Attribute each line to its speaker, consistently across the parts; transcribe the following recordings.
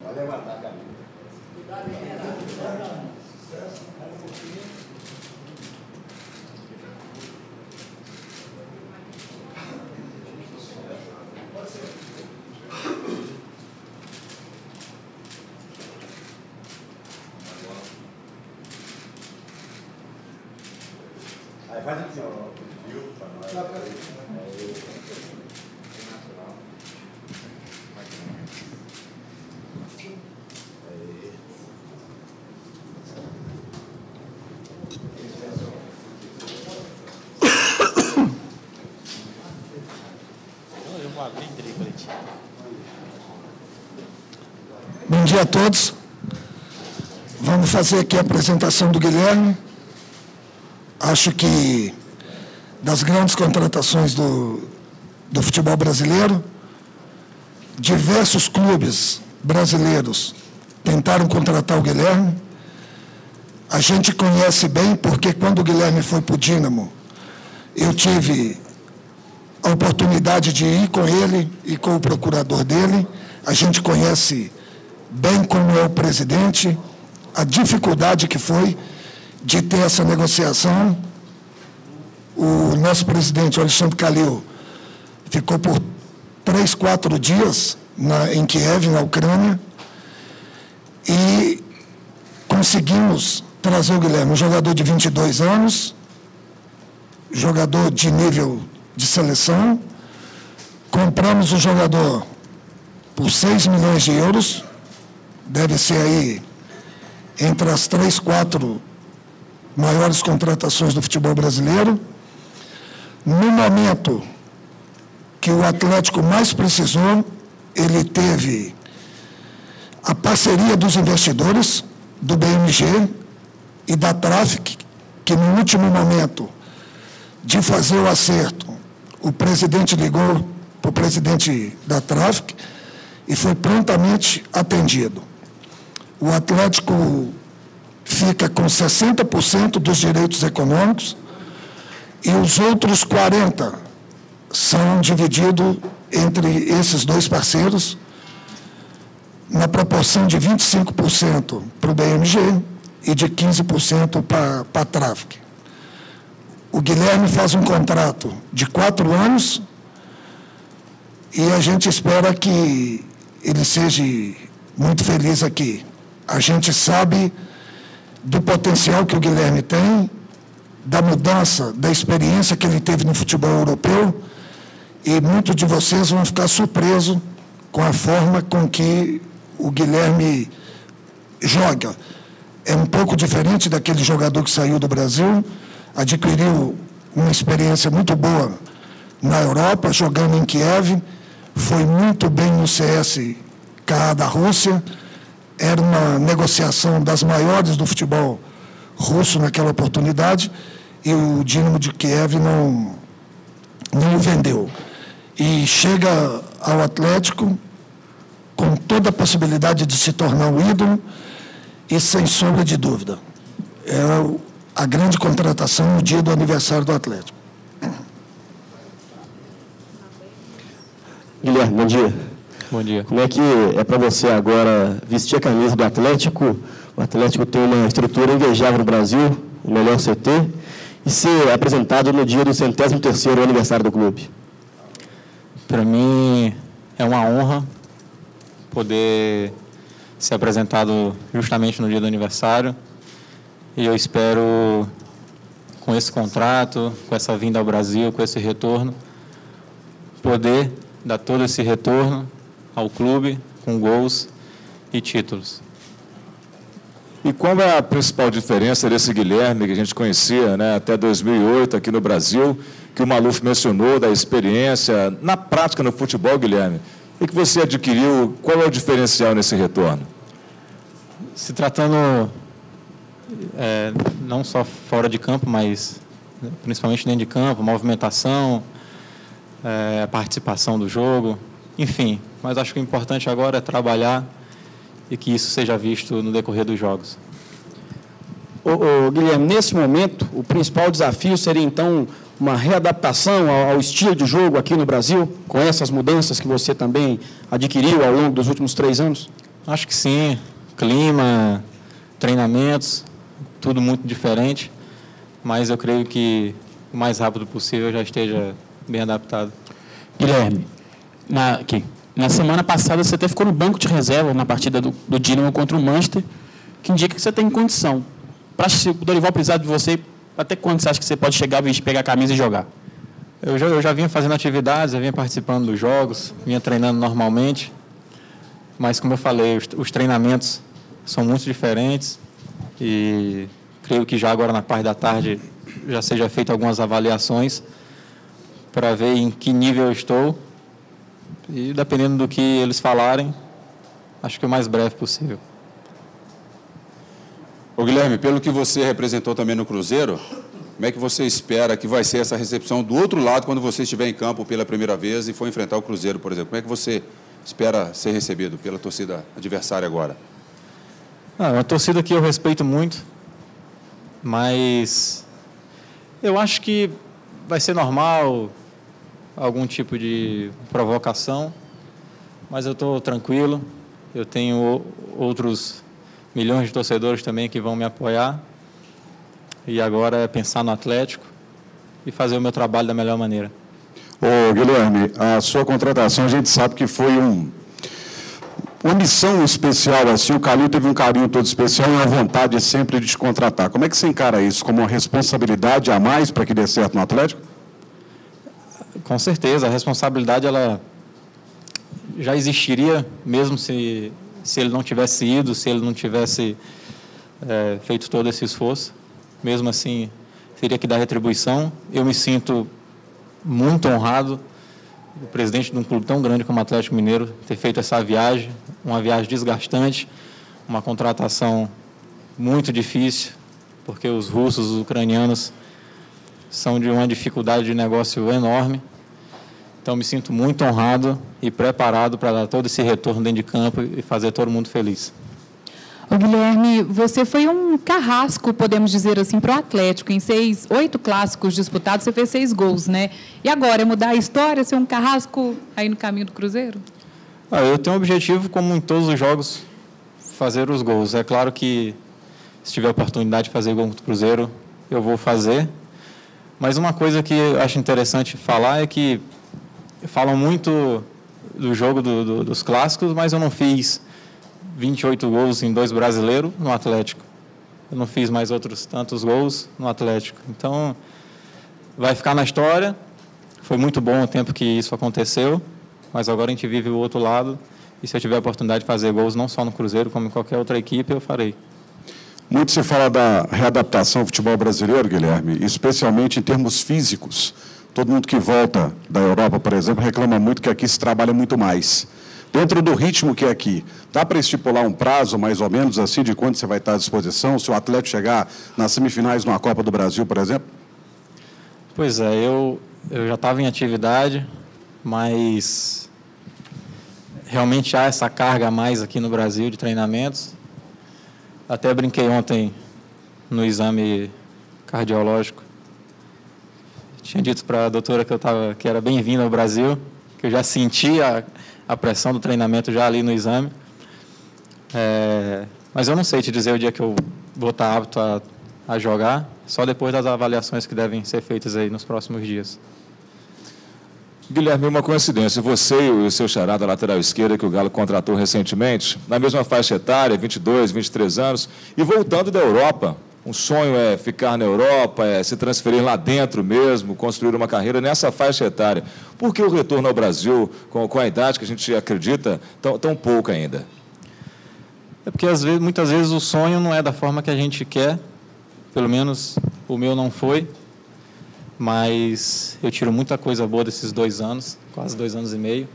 Speaker 1: Vai levantar, cara. Aí faz assim, ó.
Speaker 2: Bom dia a todos. Vamos fazer aqui a apresentação do Guilherme. Acho que das grandes contratações do futebol brasileiro, diversos clubes brasileiros tentaram contratar o Guilherme. A gente conhece bem porque quando o Guilherme foi para o Dínamo, eu tive a oportunidade de ir com ele e com o procurador dele. A gente conhece bem como é o presidente, a dificuldade que foi de ter essa negociação. O nosso presidente, o Alexandre Kalil, ficou por 3, 4 dias em Kiev, na Ucrânia, e conseguimos trazer o Guilherme, um jogador de 22 anos, jogador de nível de seleção. Compramos o jogador por 6 milhões de euros, deve ser aí entre as 3, 4 maiores contratações do futebol brasileiro. No momento que o Atlético mais precisou, ele teve a parceria dos investidores, do BMG e da Traffic, que no último momento de fazer o acerto, o presidente ligou para o presidente da Traffic e foi prontamente atendido. O Atlético fica com 60% dos direitos econômicos e os outros 40% são divididos entre esses dois parceiros, na proporção de 25% para o BMG e de 15% para a Traffic. O Guilherme faz um contrato de 4 anos e a gente espera que ele seja muito feliz aqui. A gente sabe do potencial que o Guilherme tem, da mudança, da experiência que ele teve no futebol europeu, e muitos de vocês vão ficar surpresos com a forma com que o Guilherme joga. É um pouco diferente daquele jogador que saiu do Brasil, adquiriu uma experiência muito boa na Europa, jogando em Kiev, foi muito bem no CSKA da Rússia, era uma negociação das maiores do futebol russo naquela oportunidade, e o Dínamo de Kiev não o vendeu. E chega ao Atlético com toda a possibilidade de se tornar um ídolo e sem sombra de dúvida. É a grande contratação no dia do aniversário do Atlético.
Speaker 3: Guilherme, bom dia.
Speaker 4: Bom dia.
Speaker 3: Como é que é para você agora vestir a camisa do Atlético? O Atlético tem uma estrutura invejável no Brasil, o melhor CT, e ser apresentado no dia do 103º aniversário do clube?
Speaker 4: Para mim é uma honra poder ser apresentado justamente no dia do aniversário, e eu espero, com esse contrato, com essa vinda ao Brasil, com esse retorno, poder dar todo esse retorno ao clube com gols e títulos.
Speaker 5: E qual é a principal diferença desse Guilherme que a gente conhecia, né, até 2008 aqui no Brasil, que o Maluf mencionou, da experiência na prática no futebol, Guilherme? O que você adquiriu? Qual é o diferencial nesse retorno?
Speaker 4: Se tratando não só fora de campo, mas principalmente dentro de campo, movimentação, a participação do jogo, enfim. Mas acho que o importante agora é trabalhar e que isso seja visto no decorrer dos jogos.
Speaker 6: Guilherme, nesse momento, o principal desafio seria, então, uma readaptação ao estilo de jogo aqui no Brasil, com essas mudanças que você também adquiriu ao longo dos últimos 3 anos?
Speaker 4: Acho que sim. Clima, treinamentos, tudo muito diferente. Mas eu creio que o mais rápido possível eu já esteja bem adaptado.
Speaker 6: Guilherme, na semana passada você até ficou no banco de reserva na partida do Dinamo contra o Manchester, que indica que você tem condição. Para o Dorival precisar de você, até quando você acha que você pode chegar, pegar a camisa e jogar?
Speaker 4: Eu já vinha fazendo atividades, eu vinha participando dos jogos, vinha treinando normalmente, mas como eu falei, os treinamentos são muito diferentes e creio que já agora na parte da tarde já seja feita algumas avaliações para ver em que nível eu estou e dependendo do que eles falarem, acho que o mais breve possível.
Speaker 7: Ô Guilherme, pelo que você representou também no Cruzeiro, como é que você espera que vai ser essa recepção do outro lado quando você estiver em campo pela primeira vez e for enfrentar o Cruzeiro, por exemplo? Como é que você espera ser recebido pela torcida adversária agora?
Speaker 4: É uma torcida que eu respeito muito, mas eu acho que vai ser normal algum tipo de provocação, mas eu estou tranquilo, eu tenho outros milhões de torcedores também que vão me apoiar e agora é pensar no Atlético e fazer o meu trabalho da melhor maneira.
Speaker 8: Ô Guilherme, a sua contratação a gente sabe que foi uma missão especial, assim, o Calil teve um carinho todo especial e uma vontade sempre de te contratar. Como é que você encara isso? Como uma responsabilidade a mais para que dê certo no Atlético?
Speaker 4: Com certeza, a responsabilidade ela já existiria mesmo se ele não tivesse ido, se ele não tivesse feito todo esse esforço. Mesmo assim, teria que dar retribuição. Eu me sinto muito honrado, o presidente de um clube tão grande como o Atlético Mineiro, ter feito essa viagem, uma viagem desgastante, uma contratação muito difícil, porque os russos, os ucranianos, são de uma dificuldade de negócio enorme. Então, me sinto muito honrado e preparado para dar todo esse retorno dentro de campo e fazer todo mundo feliz.
Speaker 9: Ô Guilherme, você foi um carrasco, podemos dizer assim, para o Atlético. Em 8 clássicos disputados, você fez 6 gols, né? E agora, é mudar a história, ser um carrasco aí no caminho do Cruzeiro?
Speaker 4: Eu tenho um objetivo, como em todos os jogos, fazer os gols. É claro que, se tiver a oportunidade de fazer gol contra o Cruzeiro, eu vou fazer. Mas uma coisa que eu acho interessante falar é que falam muito do jogo dos clássicos, mas eu não fiz 28 gols em 2 brasileiros no Atlético. Eu não fiz mais outros tantos gols no Atlético. Então, vai ficar na história. Foi muito bom o tempo que isso aconteceu, mas agora a gente vive o outro lado. E se eu tiver a oportunidade de fazer gols, não só no Cruzeiro, como em qualquer outra equipe, eu farei.
Speaker 8: Muito se fala da readaptação ao futebol brasileiro, Guilherme, especialmente em termos físicos. Todo mundo que volta da Europa, por exemplo, reclama muito que aqui se trabalha muito mais. Dentro do ritmo que é aqui, dá para estipular um prazo, mais ou menos, assim, de quando você vai estar à disposição, se o Atlético chegar nas semifinais numa Copa do Brasil, por exemplo?
Speaker 4: Pois é, eu já estava em atividade, mas realmente há essa carga a mais aqui no Brasil de treinamentos. Até brinquei ontem no exame cardiológico. Tinha dito para a doutora que era bem-vinda ao Brasil, que eu já sentia a pressão do treinamento já ali no exame. Mas eu não sei te dizer o dia que eu vou estar apto a jogar, só depois das avaliações que devem ser feitas aí nos próximos dias.
Speaker 5: Guilherme, uma coincidência, você e o seu xará da lateral esquerda, que o Galo contratou recentemente, na mesma faixa etária, 22, 23 anos, e voltando da Europa. Um sonho é ficar na Europa, é se transferir lá dentro mesmo, construir uma carreira nessa faixa etária. Por que o retorno ao Brasil, com a idade que a gente acredita, tão pouco ainda?
Speaker 4: É porque, muitas vezes, o sonho não é da forma que a gente quer, pelo menos o meu não foi, mas eu tiro muita coisa boa desses 2 anos, quase 2 anos e meio,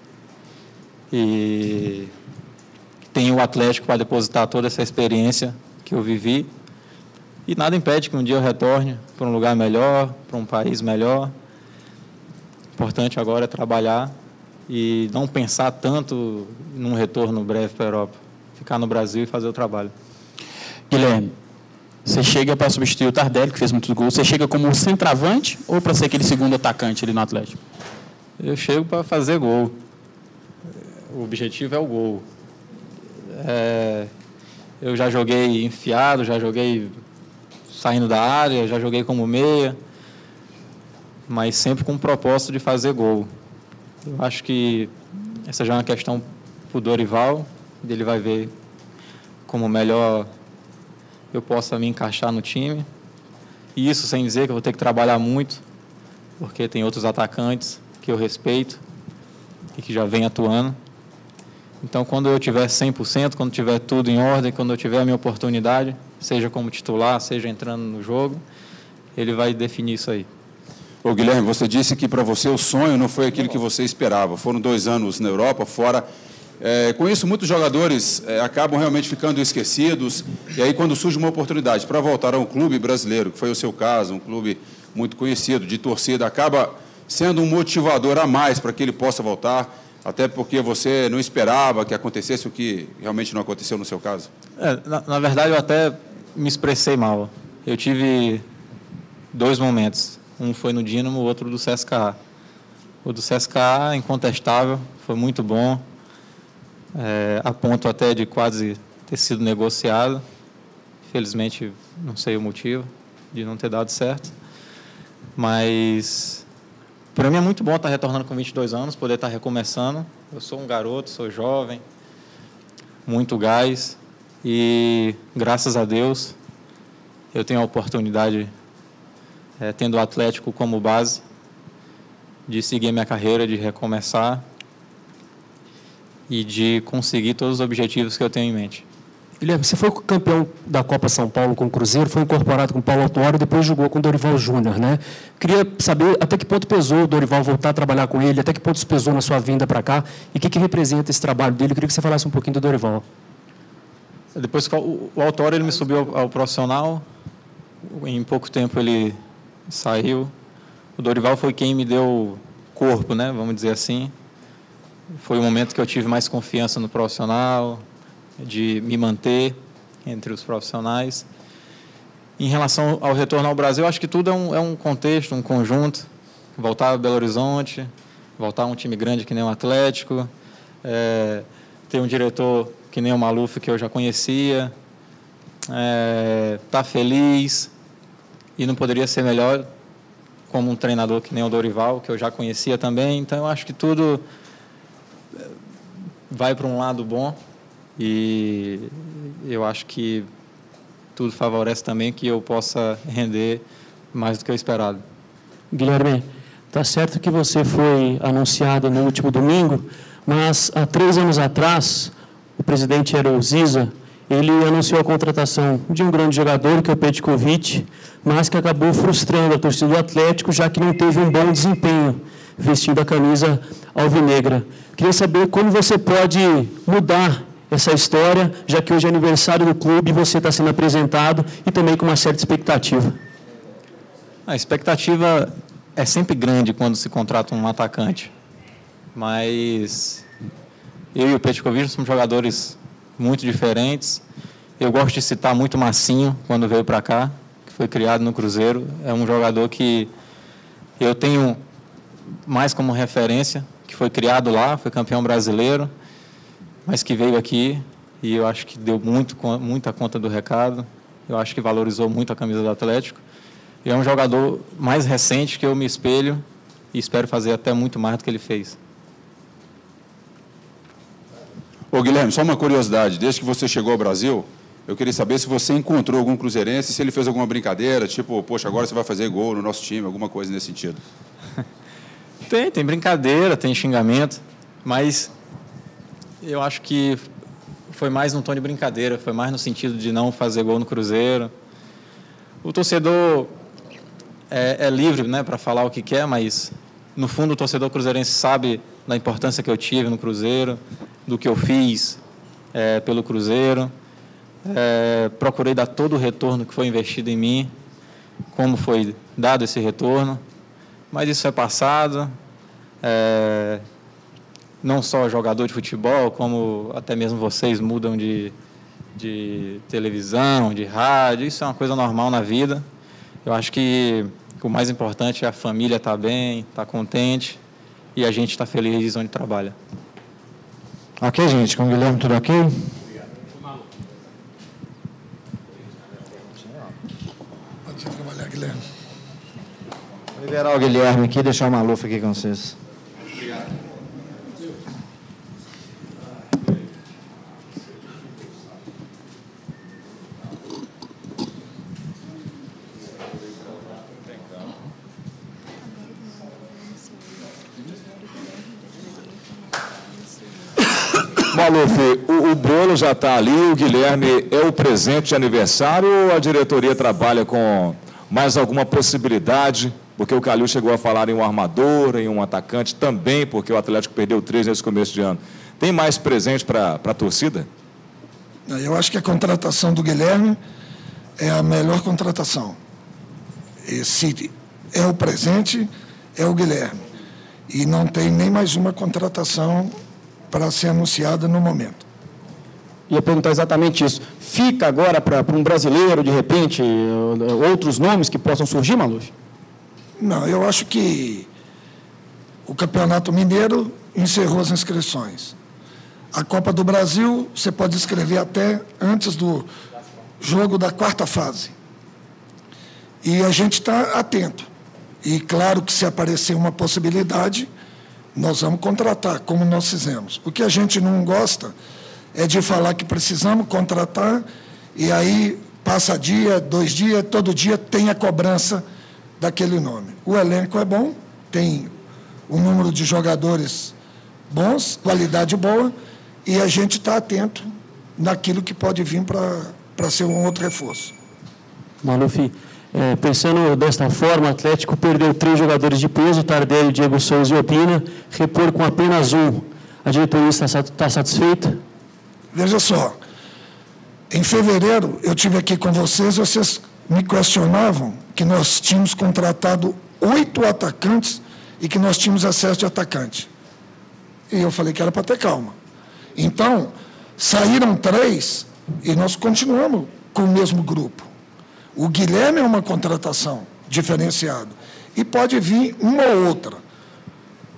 Speaker 4: e tenho o Atlético para depositar toda essa experiência que eu vivi, e nada impede que um dia eu retorne para um lugar melhor, para um país melhor. O importante agora é trabalhar e não pensar tanto num retorno breve para a Europa. Ficar no Brasil e fazer o trabalho.
Speaker 6: Guilherme, você chega para substituir o Tardelli, que fez muitos gols. Você chega como centroavante ou para ser aquele segundo atacante ali no Atlético?
Speaker 4: Eu chego para fazer gol. O objetivo é o gol. Eu já joguei enfiado, já joguei saindo da área, já joguei como meia, mas sempre com o propósito de fazer gol. Eu acho que essa já é uma questão para o Dorival, ele vai ver como melhor eu possa me encaixar no time. E isso sem dizer que eu vou ter que trabalhar muito, porque tem outros atacantes que eu respeito e que já vêm atuando. Então, quando eu tiver 100%, quando tiver tudo em ordem, quando eu tiver a minha oportunidade, seja como titular, seja entrando no jogo, ele vai definir isso aí.
Speaker 7: Ô, Guilherme, você disse que para você o sonho não foi aquilo que você esperava. Foram 2 anos na Europa, fora. Com isso, muitos jogadores acabam realmente ficando esquecidos. E aí, quando surge uma oportunidade para voltar a um clube brasileiro, que foi o seu caso, um clube muito conhecido, de torcida, acaba sendo um motivador a mais para que ele possa voltar, até porque você não esperava que acontecesse o que realmente não aconteceu no seu caso?
Speaker 4: Na verdade, eu até me expressei mal. Eu tive 2 momentos. Um foi no Dínamo, o outro do CSKA. O do CSKA, incontestável, foi muito bom, a ponto até de quase ter sido negociado. Infelizmente, não sei o motivo de não ter dado certo. Mas, para mim é muito bom estar retornando com 22 anos, poder estar recomeçando. Eu sou um garoto, sou jovem, muito gás. E, graças a Deus, eu tenho a oportunidade, tendo o Atlético como base, de seguir minha carreira, de recomeçar e de conseguir todos os objetivos que eu tenho em mente.
Speaker 10: Guilherme, você foi campeão da Copa São Paulo com o Cruzeiro, foi incorporado com o Paulo Autuori e depois jogou com o Dorival Júnior, né? Queria saber até que ponto pesou o Dorival voltar a trabalhar com ele, até que ponto isso pesou na sua vinda para cá e o que representa esse trabalho dele. Eu queria que você falasse um pouquinho do Dorival.
Speaker 4: Depois que o Autuori ele me subiu ao profissional, em pouco tempo ele saiu. O Dorival foi quem me deu corpo, né? Vamos dizer assim. Foi o momento que eu tive mais confiança no profissional, de me manter entre os profissionais. Em relação ao retorno ao Brasil, acho que tudo é um contexto, um conjunto. Voltar a Belo Horizonte, voltar a um time grande que nem o Atlético, ter um diretor que nem o Maluf, que eu já conhecia, estar feliz, e não poderia ser melhor como um treinador que nem o Dorival, que eu já conhecia também. Então, eu acho que tudo vai para um lado bom. E eu acho que tudo favorece também que eu possa render mais do que o esperado.
Speaker 10: Guilherme, está certo que você foi anunciado no último domingo, mas há 3 anos atrás, o presidente era o Ziza, ele anunciou a contratação de um grande jogador, que é o Petkovic, mas que acabou frustrando a torcida do Atlético, já que não teve um bom desempenho vestindo a camisa alvinegra. Queria saber como você pode mudar essa história, já que hoje é aniversário do clube e você está sendo apresentado e também com uma certa expectativa.
Speaker 4: A expectativa é sempre grande quando se contrata um atacante, mas eu e o Petkovic somos jogadores muito diferentes. Eu gosto de citar muito Massinho, quando veio para cá, que foi criado no Cruzeiro. É um jogador que eu tenho mais como referência, que foi criado lá, foi campeão brasileiro, mas que veio aqui e eu acho que deu muita conta do recado. Eu acho que valorizou muito a camisa do Atlético. E é um jogador mais recente que eu me espelho e espero fazer até muito mais do que ele fez.
Speaker 7: Ô, Guilherme, só uma curiosidade. Desde que você chegou ao Brasil, eu queria saber se você encontrou algum cruzeirense, se ele fez alguma brincadeira, tipo, poxa, agora você vai fazer gol no nosso time, alguma coisa nesse sentido.
Speaker 4: Tem brincadeira, tem xingamento, mas eu acho que foi mais num tom de brincadeira, foi mais no sentido de não fazer gol no Cruzeiro. O torcedor é livre, né, para falar o que quer, mas no fundo o torcedor cruzeirense sabe da importância que eu tive no Cruzeiro, do que eu fiz pelo Cruzeiro. Procurei dar todo o retorno que foi investido em mim, como foi dado esse retorno, mas isso é passado. Não só jogador de futebol, como até mesmo vocês mudam de televisão, de rádio, isso é uma coisa normal na vida. Eu acho que o mais importante é a família estar bem, estar contente e a gente estar feliz onde trabalha.
Speaker 11: Ok, gente, com o Guilherme tudo ok?
Speaker 2: trabalhar, Guilherme.
Speaker 1: Vou liberar o Guilherme aqui e deixar o Maluf aqui com vocês.
Speaker 5: Maluf, o bolo já está ali, o Guilherme é o presente de aniversário ou a diretoria trabalha com mais alguma possibilidade? Porque o Calil chegou a falar em um armador, em um atacante também, porque o Atlético perdeu 3 nesse começo de ano. Tem mais presente para a torcida?
Speaker 2: Eu acho que a contratação do Guilherme é a melhor contratação. Esse é o presente, é o Guilherme. E não tem nem mais uma contratação para ser anunciada no momento.
Speaker 3: Ia perguntar exatamente isso. Fica agora para um brasileiro, de repente, outros nomes que possam surgir, Maluf?
Speaker 2: Não, eu acho que o Campeonato Mineiro encerrou as inscrições. A Copa do Brasil, você pode inscrever até antes do jogo da 4ª fase. E a gente está atento. E claro que se aparecer uma possibilidade, nós vamos contratar, como nós fizemos. O que a gente não gosta é de falar que precisamos contratar e aí passa dia, 2 dias, todo dia tem a cobrança daquele nome. O elenco é bom, tem um número de jogadores bons, qualidade boa, e a gente está atento naquilo que pode vir para ser um outro reforço.
Speaker 10: Maluf, pensando desta forma, o Atlético perdeu 3 jogadores de peso, Tardelli, Diego Souza e Opina, repor com apenas um. A diretoria está satisfeita?
Speaker 2: Veja só, em fevereiro eu tive aqui com vocês me questionavam que nós tínhamos contratado 8 atacantes e que nós tínhamos excesso de atacante. E eu falei que era para ter calma. Então, saíram 3 e nós continuamos com o mesmo grupo. O Guilherme é uma contratação diferenciada. E pode vir uma ou outra.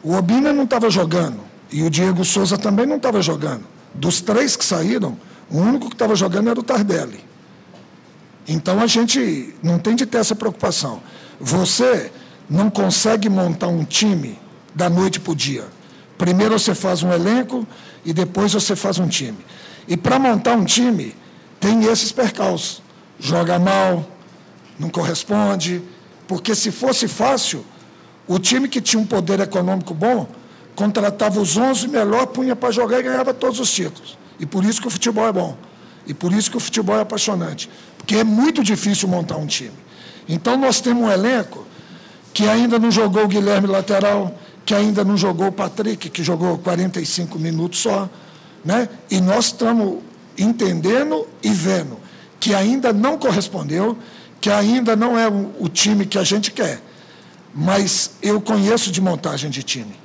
Speaker 2: O Obina não estava jogando. E o Diego Souza também não estava jogando. Dos 3 que saíram, o único que estava jogando era o Tardelli. Então, a gente não tem de ter essa preocupação. Você não consegue montar um time da noite para o dia. Primeiro você faz um elenco e depois você faz um time. E para montar um time, tem esses percalços. Joga mal, não corresponde, porque se fosse fácil, o time que tinha um poder econômico bom, contratava os 11 melhor, punha para jogar e ganhava todos os títulos. E por isso que o futebol é bom. E por isso que o futebol é apaixonante. Porque é muito difícil montar um time. Então, nós temos um elenco que ainda não jogou o Guilherme lateral, que ainda não jogou o Patrick, que jogou 45 minutos só, né? E nós estamos entendendo e vendo que ainda não correspondeu, que ainda não é o time que a gente quer. Mas eu conheço de montagem de time.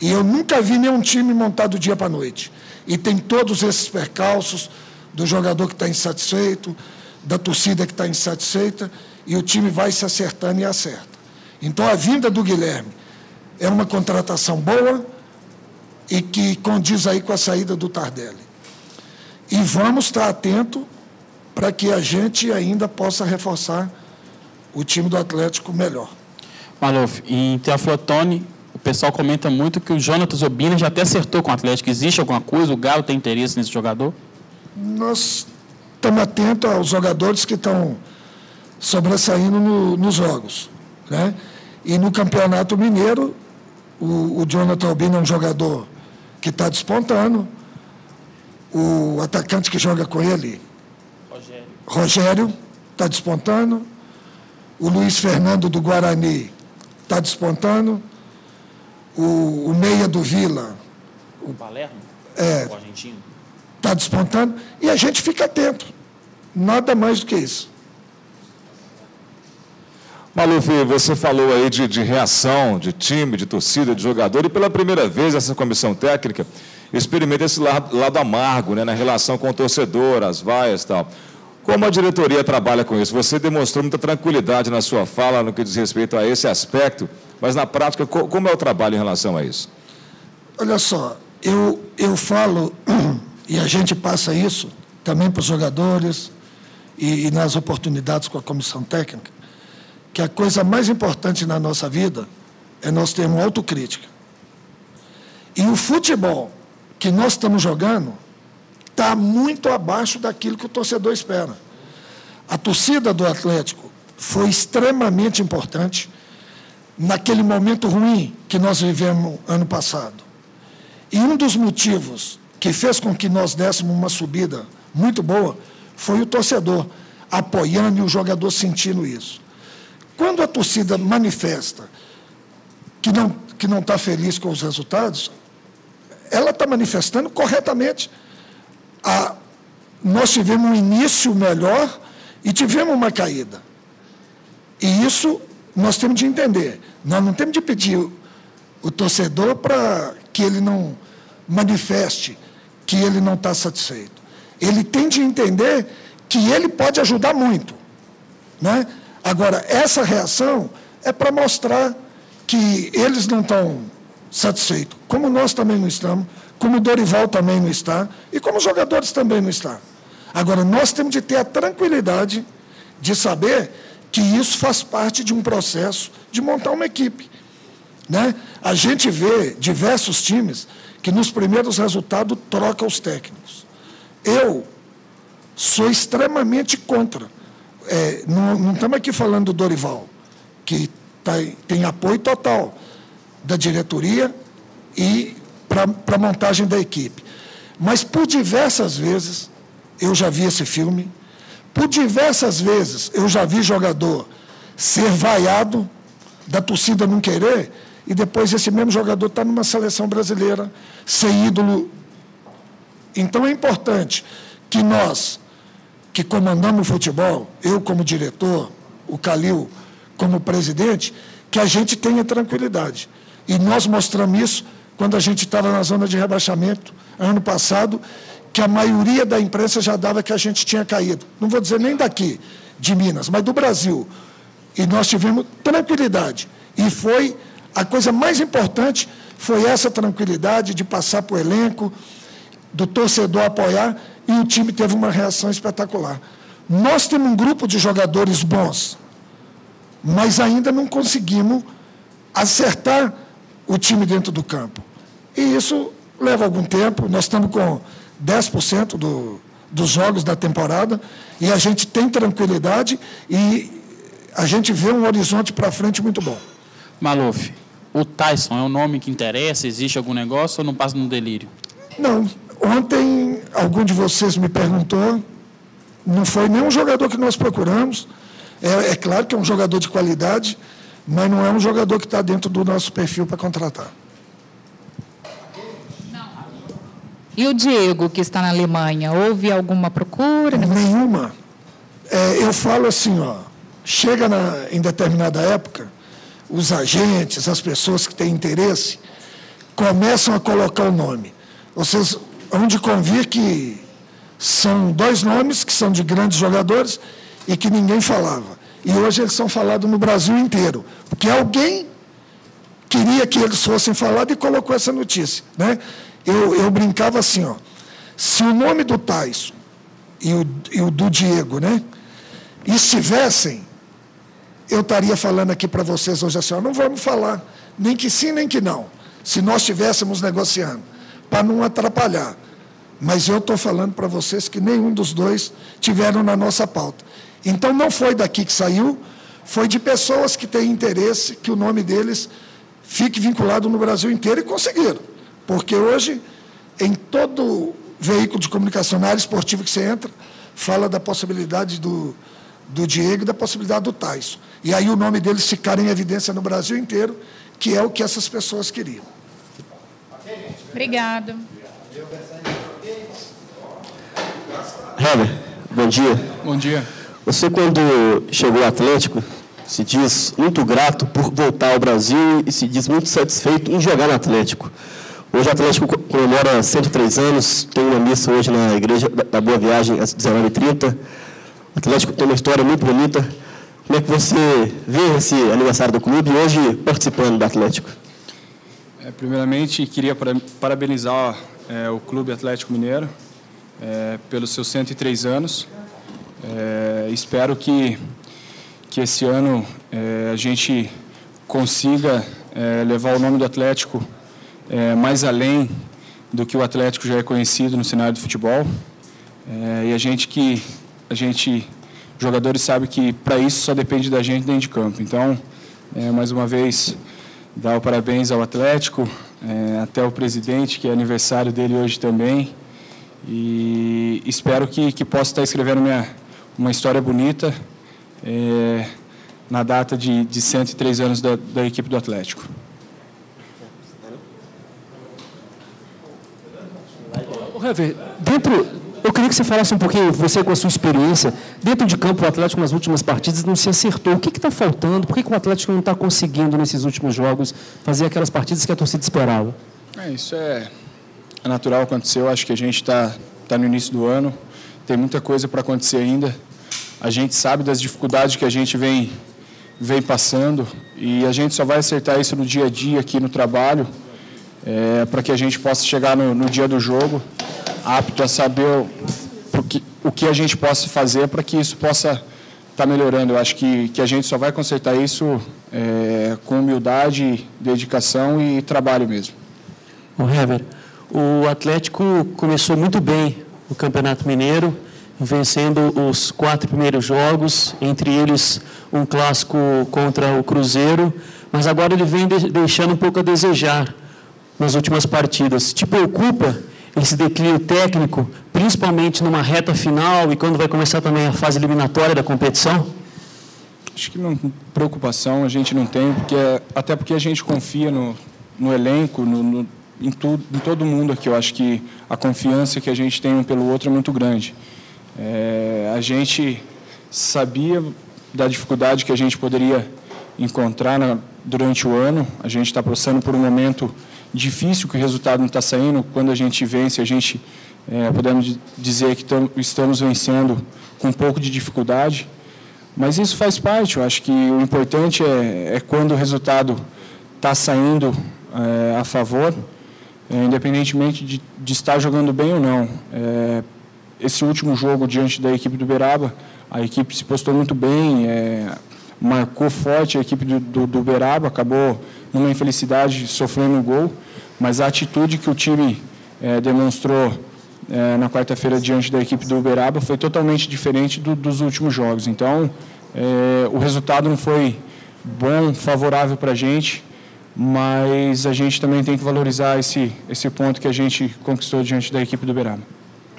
Speaker 2: E eu nunca vi nenhum time montado do dia para a noite. E tem todos esses percalços do jogador que está insatisfeito, da torcida que está insatisfeita, e o time vai se acertando e acerta. Então, a vinda do Guilherme é uma contratação boa e que condiz aí com a saída do Tardelli. E vamos estar atentos para que a gente ainda possa reforçar o time do Atlético melhor.
Speaker 6: Maluf, em Teoflotone, o pessoal comenta muito que o Jonatas Obina já até acertou com o Atlético. Existe alguma coisa? O Galo tem interesse nesse jogador?
Speaker 2: Nós estamos atentos aos jogadores que estão sobressaindo nos jogos, né? E no Campeonato Mineiro, o Jonathan Obina é um jogador que está despontando. O atacante que joga com ele, Rogério, está despontando. O Luiz Fernando do Guarani está despontando. O meia do Vila,
Speaker 6: o Palermo? O argentino?
Speaker 2: Está despontando. E a gente fica atento. Nada mais do que isso.
Speaker 5: Maluf, você falou aí de reação, de time, de torcida, de jogador, e pela primeira vez essa comissão técnica experimenta esse lado amargo, né, na relação com o torcedor, as vaias e tal. Como a diretoria trabalha com isso? Você demonstrou muita tranquilidade na sua fala no que diz respeito a esse aspecto, mas na prática, como é o trabalho em relação a isso?
Speaker 2: Olha só, eu falo, e a gente passa isso também para os jogadores e nas oportunidades com a comissão técnica, que a coisa mais importante na nossa vida é nós termos autocrítica. E o futebol que nós estamos jogando está muito abaixo daquilo que o torcedor espera. A torcida do Atlético foi extremamente importante naquele momento ruim que nós vivemos ano passado. E um dos motivos que fez com que nós dessemos uma subida muito boa foi o torcedor apoiando e o jogador sentindo isso. Quando a torcida manifesta que não está feliz com os resultados, ela está manifestando corretamente. Nós tivemos um início melhor e tivemos uma caída. E isso nós temos de entender. Nós não temos de pedir o torcedor para que ele não manifeste que ele não está satisfeito. Ele tem de entender que ele pode ajudar muito, né? Agora, essa reação é para mostrar que eles não estão satisfeitos, como nós também não estamos, como o Dorival também não está, e como os jogadores também não estão. Agora, nós temos de ter a tranquilidade de saber que isso faz parte de um processo de montar uma equipe, né? A gente vê diversos times que nos primeiros resultados trocam os técnicos. Eu sou extremamente contra. Não estamos aqui falando do Dorival, que tem apoio total da diretoria e para a montagem da equipe. Mas, por diversas vezes, eu já vi esse filme, por diversas vezes, eu já vi jogador ser vaiado, da torcida não querer, e depois esse mesmo jogador está numa seleção brasileira, ser ídolo. Então, é importante que nós, que comandamos o futebol, eu como diretor, o Calil como presidente, que a gente tenha tranquilidade. E nós mostramos isso quando a gente estava na zona de rebaixamento, ano passado, que a maioria da imprensa já dava que a gente tinha caído. Não vou dizer nem daqui, de Minas, mas do Brasil. E nós tivemos tranquilidade. E foi a coisa mais importante, foi essa tranquilidade de passar para o elenco, do torcedor apoiar, e o time teve uma reação espetacular. Nós temos um grupo de jogadores bons, mas ainda não conseguimos acertar o time dentro do campo. E isso leva algum tempo. Nós estamos com 10% dos jogos da temporada e a gente tem tranquilidade e a gente vê um horizonte para frente muito bom.
Speaker 6: Maluf, o Tyson é um nome que interessa? Existe algum negócio ou não passa no delírio?
Speaker 2: Não. Ontem, algum de vocês me perguntou, não foi nenhum jogador que nós procuramos. É claro que é um jogador de qualidade, mas não é um jogador que está dentro do nosso perfil para contratar.
Speaker 9: Não. E o Diego, que está na Alemanha, houve alguma procura?
Speaker 2: Nenhuma. Eu falo assim, chega em determinada época, os agentes, as pessoas que têm interesse, começam a colocar o nome. Vocês hão de convir que são 2 nomes que são de grandes jogadores e que ninguém falava. E hoje eles são falados no Brasil inteiro, porque alguém queria que eles fossem falados e colocou essa notícia, né? Eu brincava assim, se o nome do Tyson e o do Diego, né, estivessem, eu estaria falando aqui para vocês hoje assim, não vamos falar, nem que sim, nem que não, se nós estivéssemos negociando, para não atrapalhar. Mas eu estou falando para vocês que nenhum dos dois tiveram na nossa pauta. Então, não foi daqui que saiu, foi de pessoas que têm interesse que o nome deles fique vinculado no Brasil inteiro e conseguiram. Porque hoje, em todo veículo de comunicação, na área esportiva que você entra, fala da possibilidade do Diego e da possibilidade do Tyson. E aí o nome deles ficar em evidência no Brasil inteiro, que é o que essas pessoas queriam.
Speaker 9: Obrigada.
Speaker 3: Heber, bom dia.
Speaker 11: Bom dia.
Speaker 3: Você, quando chegou ao Atlético, se diz muito grato por voltar ao Brasil e se diz muito satisfeito em jogar no Atlético. Hoje o Atlético comemora 103 anos, tem uma missa hoje na Igreja da Boa Viagem às 19h30. O Atlético tem uma história muito bonita. Como é que você vê esse aniversário do clube e hoje participando do Atlético?
Speaker 11: Primeiramente, queria parabenizar o Clube Atlético Mineiro pelos seus 103 anos. Espero que esse ano a gente consiga levar o nome do Atlético mais além do que o Atlético já é conhecido no cenário do futebol. E a gente, jogadores, sabe que para isso só depende da gente dentro de campo. Então, mais uma vez, dar o parabéns ao Atlético, até o presidente, que é aniversário dele hoje também. E espero que possa estar escrevendo uma história bonita na data de 103 anos da equipe do Atlético.
Speaker 12: Hever, eu queria que você falasse um pouquinho, você com a sua experiência, dentro de campo o Atlético nas últimas partidas não se acertou. O que está faltando? Por que o Atlético não está conseguindo nesses últimos jogos fazer aquelas partidas que a torcida esperava?
Speaker 11: Isso é natural acontecer. Eu acho que a gente está no início do ano, tem muita coisa para acontecer ainda. A gente sabe das dificuldades que a gente vem passando e a gente só vai acertar isso no dia a dia aqui no trabalho, para que a gente possa chegar no dia do jogo apto a saber o que a gente possa fazer para que isso possa estar melhorando. Eu acho que a gente só vai consertar isso com humildade, dedicação e trabalho mesmo.
Speaker 10: Hever, o Atlético começou muito bem o Campeonato Mineiro, vencendo os 4 primeiros jogos, entre eles um clássico contra o Cruzeiro, mas agora ele vem deixando um pouco a desejar nas últimas partidas. Te preocupa esse declínio técnico, principalmente numa reta final e quando vai começar também a fase eliminatória da competição?
Speaker 11: Acho que preocupação a gente não tem, até porque a gente confia no elenco, em todo mundo aqui. Eu acho que a confiança que a gente tem um pelo outro é muito grande. A gente sabia da dificuldade que a gente poderia encontrar durante o ano. A gente está passando por um momento difícil, que o resultado não está saindo. Quando a gente vence, a gente podemos dizer que estamos vencendo com um pouco de dificuldade. Mas isso faz parte. Eu acho que o importante é quando o resultado está saindo a favor, independentemente de estar jogando bem ou não. Esse último jogo diante da equipe do Uberaba, a equipe se postou muito bem, marcou forte a equipe do Uberaba, acabou numa infelicidade sofrendo um gol, mas a atitude que o time demonstrou na quarta-feira diante da equipe do Uberaba foi totalmente diferente dos últimos jogos. Então, o resultado não foi bom, favorável para a gente, mas a gente também tem que valorizar esse ponto que a gente conquistou diante da equipe do Uberaba.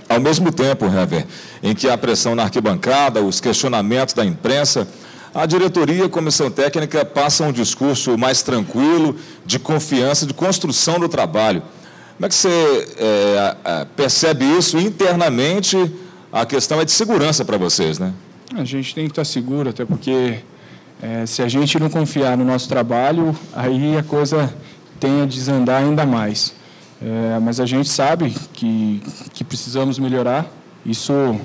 Speaker 5: Ao mesmo tempo, Hever, em que a pressão na arquibancada, os questionamentos da imprensa, a diretoria e a comissão técnica passam um discurso mais tranquilo, de confiança, de construção do trabalho. Como é que você percebe isso internamente? A questão é de segurança para vocês, né?
Speaker 11: A gente tem que estar seguro, até porque se a gente não confiar no nosso trabalho, aí a coisa tem a desandar ainda mais. Mas a gente sabe que precisamos melhorar. Isso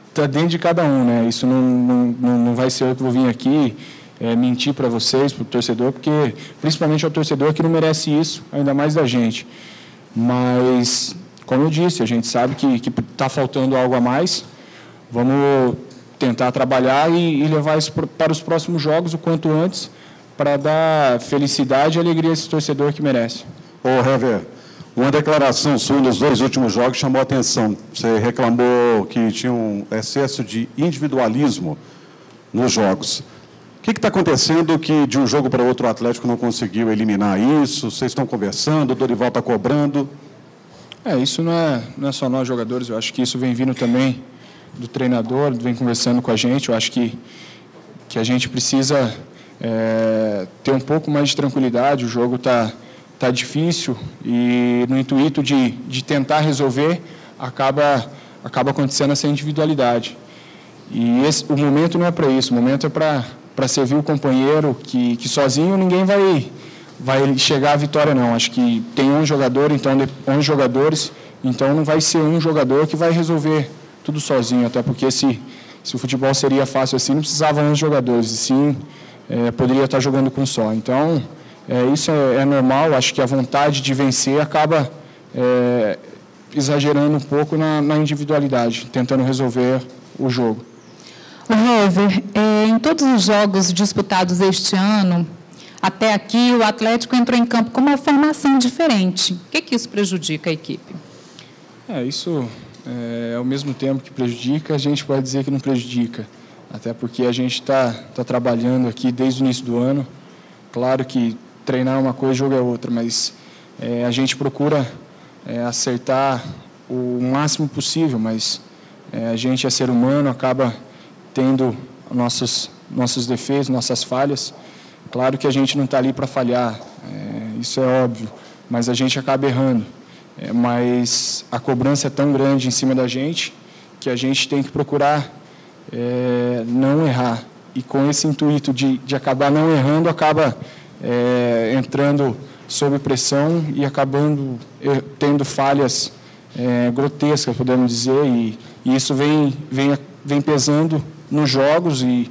Speaker 11: está dentro de cada um, né? Isso não vai ser eu que vou vir aqui mentir para vocês, para o torcedor, porque principalmente ao torcedor que não merece isso, ainda mais da gente. Mas, como eu disse, a gente sabe que está faltando algo a mais. Vamos tentar trabalhar e levar isso para os próximos jogos o quanto antes, para dar felicidade e alegria a esse torcedor que merece.
Speaker 8: Hever, uma declaração sua nos 2 últimos jogos chamou a atenção. Você reclamou que tinha um excesso de individualismo nos jogos. O que está acontecendo que de um jogo para outro o Atlético não conseguiu eliminar isso? Vocês estão conversando, o Dorival está cobrando?
Speaker 11: Isso não é só nós jogadores, eu acho que isso vem vindo também do treinador, vem conversando com a gente. Eu acho que a gente precisa ter um pouco mais de tranquilidade. O jogo está difícil e no intuito de tentar resolver acaba acontecendo essa individualidade. E o momento não é para isso, o momento é para servir o companheiro, que sozinho ninguém vai chegar à vitória, não. Acho que tem 11 jogadores, então não vai ser um jogador que vai resolver tudo sozinho, até porque se o futebol seria fácil assim, não precisava 11 jogadores, e sim poderia estar jogando com só. Então, isso é normal. Acho que a vontade de vencer acaba exagerando um pouco na individualidade, tentando resolver o jogo.
Speaker 9: Hever, em todos os jogos disputados este ano, até aqui, o Atlético entrou em campo com uma formação diferente. O que isso prejudica a equipe?
Speaker 11: Isso, ao mesmo tempo que prejudica, a gente pode dizer que não prejudica. Até porque a gente está trabalhando aqui desde o início do ano. Claro que treinar é uma coisa, jogo é outra, mas a gente procura acertar o máximo possível, mas a gente é ser humano, acaba tendo nossos defeitos, nossas falhas. Claro que a gente não está ali para falhar, isso é óbvio, mas a gente acaba errando. Mas a cobrança é tão grande em cima da gente que a gente tem que procurar não errar. E com esse intuito de acabar não errando, acaba entrando sob pressão e acabando tendo falhas grotescas, podemos dizer, e isso vem pesando nos jogos, e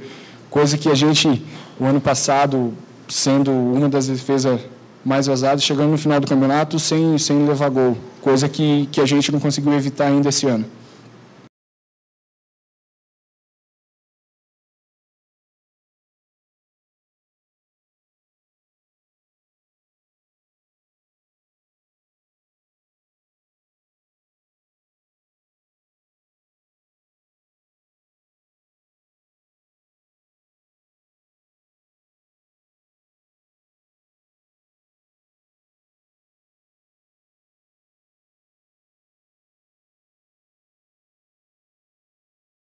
Speaker 11: coisa que a gente, o ano passado, sendo uma das defesas mais vazadas, chegando no final do campeonato sem levar gol, coisa que a gente não conseguiu evitar ainda esse ano.